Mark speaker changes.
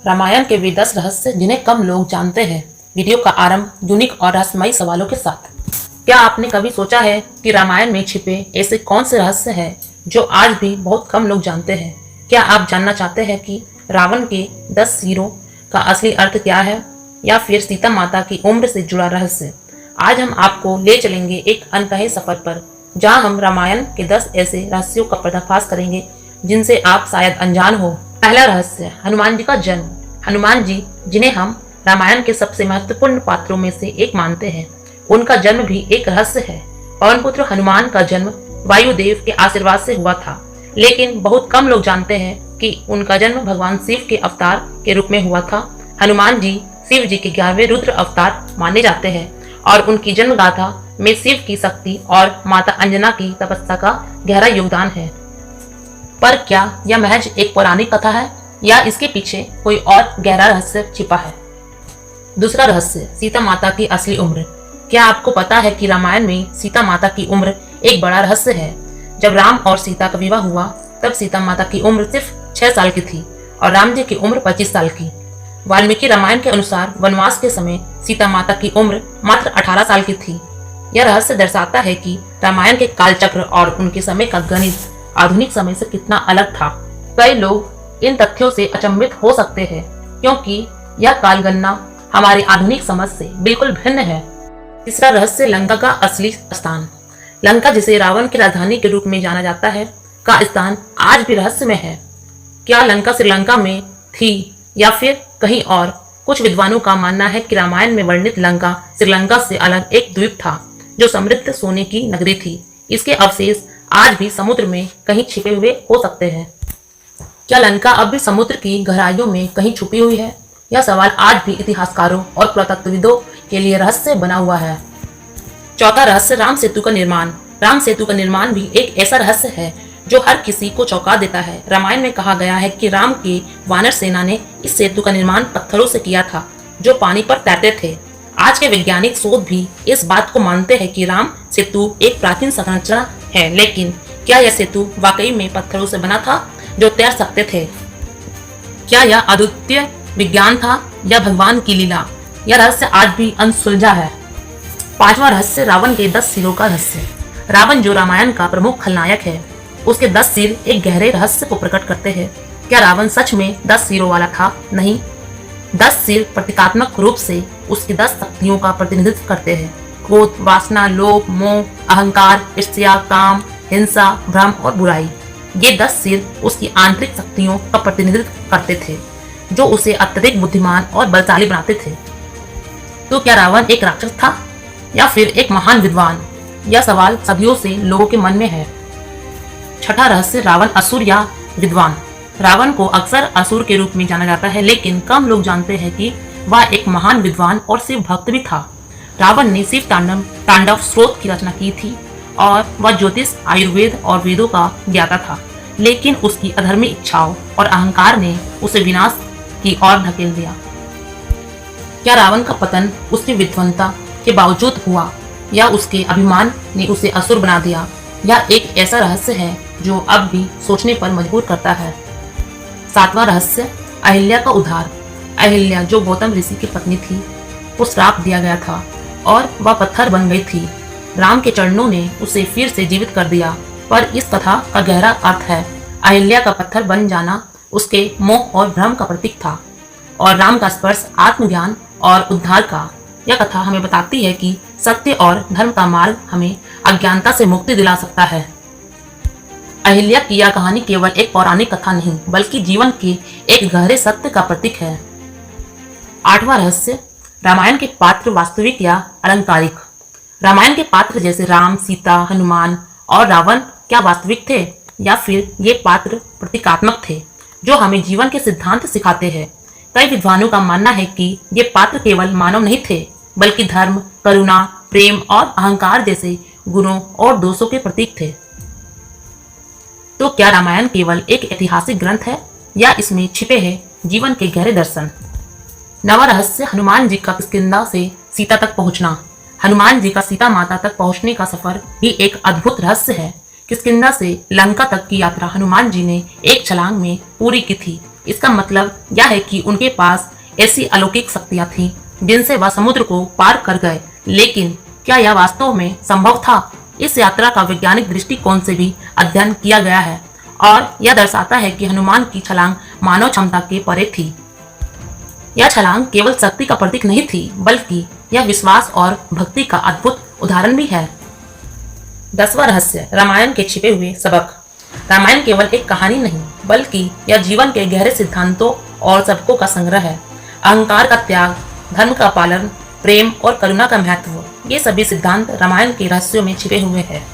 Speaker 1: रामायण के वे 10 रहस्य जिन्हें कम लोग जानते हैं। वीडियो का आरंभ यूनिक और रहस्यमयी सवालों के साथ। क्या आपने कभी सोचा है कि रामायण में छिपे ऐसे कौन से रहस्य हैं जो आज भी बहुत कम लोग जानते हैं? क्या आप जानना चाहते हैं कि रावण के 10 सिरों का असली अर्थ क्या है, या फिर सीता माता की उम्र से जुड़ा रहस्य? आज हम आपको ले चलेंगे एक अनकहे सफर पर, जहां हम रामायण के 10 ऐसे रहस्यों का पर्दाफाश करेंगे जिनसे आप शायद अनजान हो। पहला रहस्य, हनुमान जी का जन्म। हनुमान जी, जिन्हें हम रामायण के सबसे महत्वपूर्ण पात्रों में से एक मानते हैं, उनका जन्म भी एक रहस्य है। पवन पुत्र हनुमान का जन्म वायुदेव के आशीर्वाद से हुआ था, लेकिन बहुत कम लोग जानते हैं कि उनका जन्म भगवान शिव के अवतार के रूप में हुआ था। हनुमान जी शिव जी के 11वें रुद्र अवतार माने जाते हैं और उनकी जन्म गाथा में शिव की शक्ति और माता अंजना की तपस्या का गहरा योगदान है। पर क्या यह महज एक पौराणिक कथा है, या इसके पीछे कोई और गहरा रहस्य छिपा है? दूसरा रहस्य, सीता माता की असली उम्र। क्या आपको पता है कि रामायण में सीता माता की उम्र एक बड़ा रहस्य है? जब राम और सीता का विवाह हुआ, तब सीता माता की उम्र सिर्फ 6 साल की थी और राम जी की उम्र 25 साल की। वाल्मीकि रामायण के अनुसार वनवास के समय सीता माता की उम्र मात्र 18 साल की थी। यह रहस्य दर्शाता है कि रामायण के कालचक्र और उनके समय का गणित आधुनिक समय से कितना अलग था। कई लोग इन तथ्यों से अचंभित हो सकते हैं, क्योंकि यह कालगणना हमारी आधुनिक समझ से बिल्कुल भिन्न है। तीसरा रहस्य, लंका का असली स्थान। लंका, जिसे रावण की राजधानी के रूप में जाना जाता है, का स्थान आज भी रहस्य में है। क्या लंका श्रीलंका में थी या फिर कहीं और? कुछ विद्वानों का मानना है कि रामायण में वर्णित लंका श्रीलंका से अलग एक द्वीप था, जो समृद्ध सोने की नगरी थी। इसके अवशेष आज भी समुद्र में कहीं छिपे हुए हो सकते हैं। क्या लंका अब भी समुद्र की गहराइयों में कहीं छुपी हुई है? यह सवाल आज भी इतिहासकारों और पुरातत्वविदों के लिए रहस्य बना हुआ है। चौथा रहस्य, राम सेतु का निर्माण। राम सेतु का निर्माण भी एक ऐसा रहस्य है जो हर किसी को चौंका देता है। रामायण में कहा गया है कि राम की वानर सेना ने इस सेतु का निर्माण पत्थरों से किया था, जो पानी पर तैरते थे। आज के वैज्ञानिक शोध भी इस बात को मानते हैं कि राम सेतु एक प्राचीन संरचना है, लेकिन क्या यह सेतु वाकई में पत्थरों से बना था जो तैर सकते थे? क्या यह अद्वितीय विज्ञान था या भगवान की लीला? यह रहस्य आज भी अनसुलझा है। पांचवा रहस्य, रावण के 10 सिरों का रहस्य। रावण, जो रामायण का प्रमुख खलनायक है, उसके 10 सिर एक गहरे रहस्य को प्रकट करते हैं। क्या रावण सच में 10 सिरों वाला था? नहीं। 10 सिर प्रतीकात्मक रूप से उसकी 10 शक्तियों का प्रतिनिधित्व करते हैं: क्रोध, वासना, लोभ, मोह, अहंकार, ईर्ष्या, काम, हिंसा, भ्रम और बुराई। ये 10 सिर उसकी आंतरिक शक्तियों का प्रतिनिधित्व करते थे, जो उसे अत्यधिक बुद्धिमान और बलशाली बनाते थे। तो क्या रावण एक राक्षस था या फिर एक महान विद्वान? यह सवाल सदियों से लोगों के मन में है। छठा रहस्य, रावण असुर या विद्वान। रावण को अक्सर असुर के रूप में जाना जाता है, लेकिन कम लोग जानते हैं कि वह एक महान विद्वान और शिव भक्त भी था। रावण ने शिव तांडव स्रोत की रचना की थी और वह ज्योतिष, आयुर्वेद और वेदों का ज्ञाता था, लेकिन उसकी अधर्मी इच्छाओं और अहंकार ने उसे विनाश की ओर धकेल दिया। क्या रावण का पतन उसकी विद्वता के बावजूद हुआ, या उसके अभिमान ने उसे असुर बना दिया? यह एक ऐसा रहस्य है जो अब भी सोचने पर मजबूर करता है। सातवां रहस्य, अहिल्या का उद्धार। अहिल्या, जो गौतम ऋषि की पत्नी थी, को श्राप दिया गया था और वह पत्थर बन गई थी। राम के चरणों ने उसे फिर से जीवित कर दिया। पर इस कथा का गहरा अर्थ है। अहिल्या का पत्थर बन जाना उसके मोह और भ्रम का प्रतीक था, और राम का स्पर्श आत्मज्ञान और उद्धार का। यह कथा हमें बताती है कि सत्य और धर्म का मार्ग हमें अज्ञानता से मुक्ति दिला सकता है। अहिल्या की यह कहानी केवल एक पौराणिक कथा नहीं, बल्कि जीवन के एक गहरे सत्य का प्रतीक है। आठवां रहस्य, रामायण के पात्र वास्तविक या अलंकारिक। रामायण के पात्र जैसे राम, सीता, हनुमान और रावण क्या वास्तविक थे, या फिर ये पात्र प्रतीकात्मक थे जो हमें जीवन के सिद्धांत सिखाते हैं? कई विद्वानों का मानना है कि ये पात्र केवल मानव नहीं थे, बल्कि धर्म, करुणा, प्रेम और अहंकार जैसे गुणों और दोषों के प्रतीक थे। तो क्या रामायण केवल एक ऐतिहासिक ग्रंथ है, या इसमें छिपे हैं जीवन के गहरे दर्शन? नवा रहस्य, हनुमान जी का किष्किंधा से सीता तक पहुंचना। हनुमान जी का सीता माता तक पहुंचने का सफर भी एक अद्भुत रहस्य है। किष्किंधा से लंका तक की यात्रा हनुमान जी ने एक छलांग में पूरी की थी इसका मतलब यह है कि उनके पास ऐसी अलौकिक शक्तियां थीं जिनसे वह समुद्र को पार कर गए। लेकिन क्या यह वास्तव में संभव था? इस यात्रा का वैज्ञानिक दृष्टिकोण से भी अध्ययन किया गया है और यह दर्शाता है कि हनुमान की छलांग मानव क्षमता के परे थी। यह छलांग केवल शक्ति का प्रतीक नहीं थी, बल्कि यह विश्वास और भक्ति का अद्भुत उदाहरण भी है। 10वां रहस्य, रामायण के छिपे हुए सबक। रामायण केवल एक कहानी नहीं, बल्कि यह जीवन के गहरे सिद्धांतों और सबकों का संग्रह है। अहंकार का त्याग, धर्म का पालन, प्रेम और करुणा का महत्व, ये सभी सिद्धांत रामायण के रहस्यों में छिपे हुए हैं।